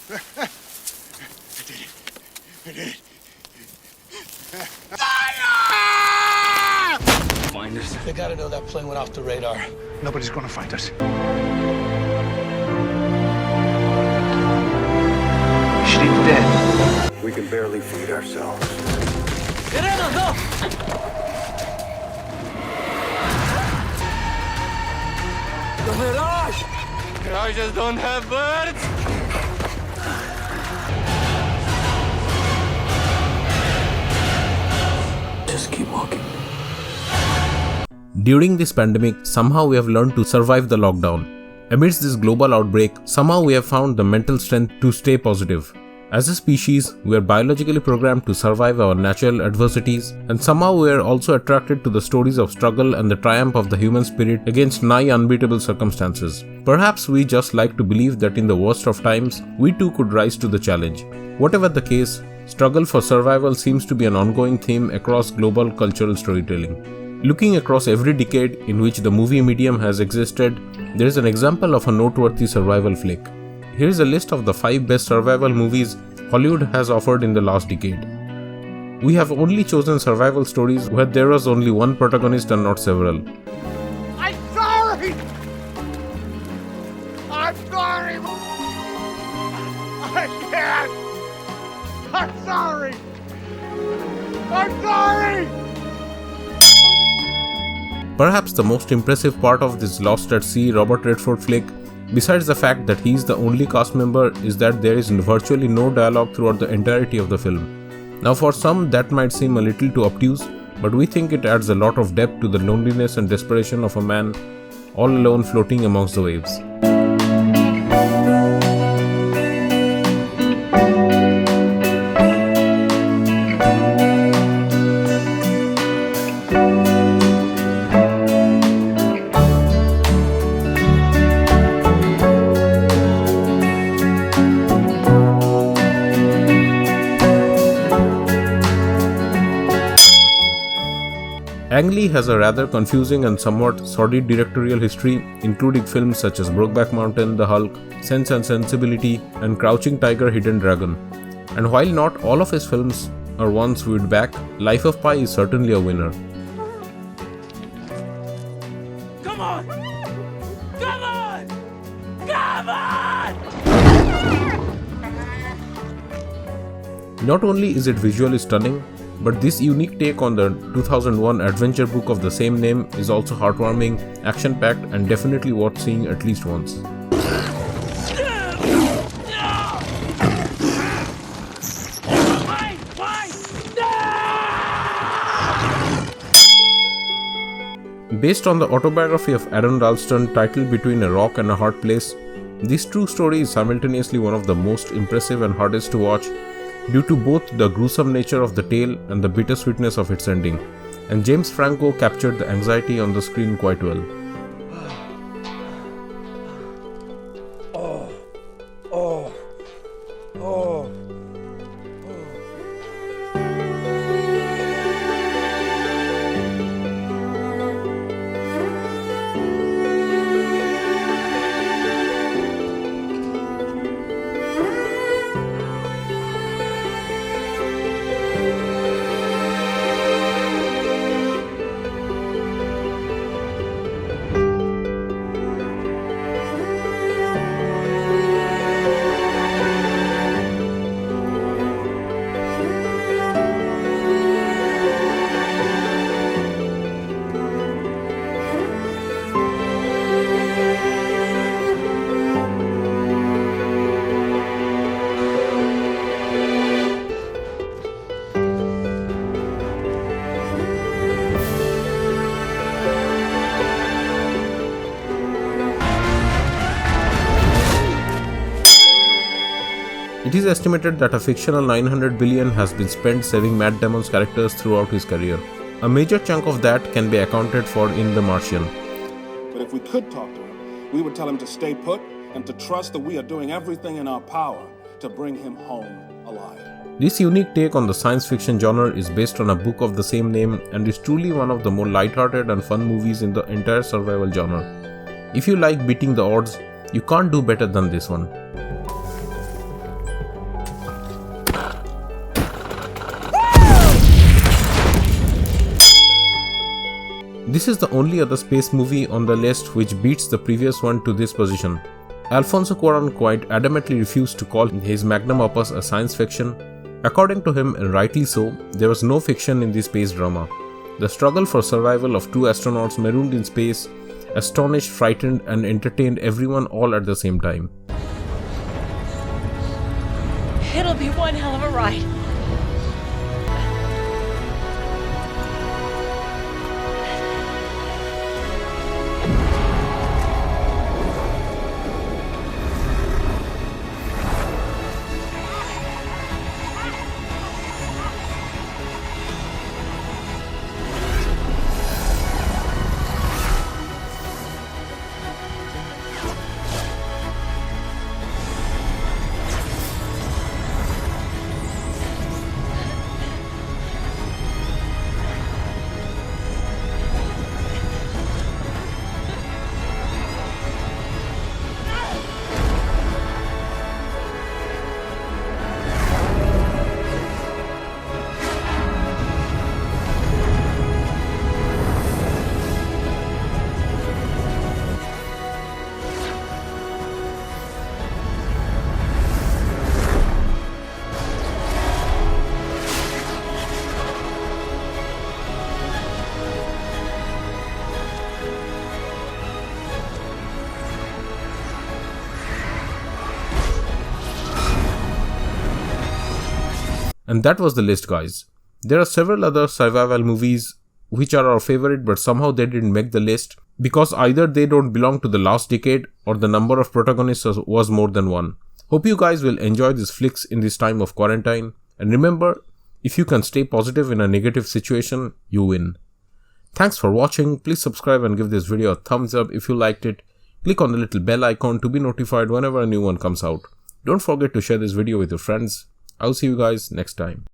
I did it. Fire! Find us. They gotta know that plane went off the radar. Nobody's gonna find us. She's dead. We can barely feed ourselves. Get go! The Mirage! Mirages don't have birds! Just keep walking. During this pandemic, somehow we have learned to survive the lockdown. Amidst this global outbreak, somehow we have found the mental strength to stay positive. As a species, we are biologically programmed to survive our natural adversities, and somehow we are also attracted to the stories of struggle and the triumph of the human spirit against nigh-unbeatable circumstances. Perhaps we just like to believe that in the worst of times, we too could rise to the challenge. Whatever the case, struggle for survival seems to be an ongoing theme across global cultural storytelling. Looking across every decade in which the movie medium has existed, there is an example of a noteworthy survival flick. Here is a list of the 5 best survival movies Hollywood has offered in the last decade. We have only chosen survival stories where there was only one protagonist and not several. I'm sorry! I'm sorry! I can't! I'm sorry! I'm sorry! Perhaps the most impressive part of this Lost at Sea Robert Redford flick, besides the fact that he is the only cast member, is that there is virtually no dialogue throughout the entirety of the film. Now for some that might seem a little too obtuse, but we think it adds a lot of depth to the loneliness and desperation of a man all alone floating amongst the waves. Ang Lee has a rather confusing and somewhat sordid directorial history, including films such as Brokeback Mountain, The Hulk, Sense and Sensibility, and Crouching Tiger, Hidden Dragon. And while not all of his films are ones we would back, Life of Pi is certainly a winner. Come on! Come on! Come on! Not only is it visually stunning, but this unique take on the 2001 adventure book of the same name is also heartwarming, action-packed, and definitely worth seeing at least once. Based on the autobiography of Aron Ralston titled Between a Rock and a Hard Place, this true story is simultaneously one of the most impressive and hardest to watch, due to both the gruesome nature of the tale and the bittersweetness of its ending, and James Franco captured the anxiety on the screen quite well. It is estimated that a fictional 900 billion has been spent saving Matt Damon's characters throughout his career. A major chunk of that can be accounted for in The Martian. But if we could talk to him, we would tell him to stay put and to trust that we are doing everything in our power to bring him home alive. This unique take on the science fiction genre is based on a book of the same name and is truly one of the more lighthearted and fun movies in the entire survival genre. If you like beating the odds, you can't do better than this one. This is the only other space movie on the list which beats the previous one to this position. Alfonso Cuarón quite adamantly refused to call his magnum opus a science fiction. According to him, and rightly so, there was no fiction in the space drama. The struggle for survival of two astronauts marooned in space astonished, frightened, and entertained everyone all at the same time. It'll be one hell of a ride. And that was the list, guys. There are several other survival movies which are our favorite, but somehow they didn't make the list because either they don't belong to the last decade or the number of protagonists was more than one. Hope you guys will enjoy these flicks in this time of quarantine. And remember, if you can stay positive in a negative situation, you win. Thanks for watching. Please subscribe and give this video a thumbs up if you liked it. Click on the little bell icon to be notified whenever a new one comes out. Don't forget to share this video with your friends. I'll see you guys next time.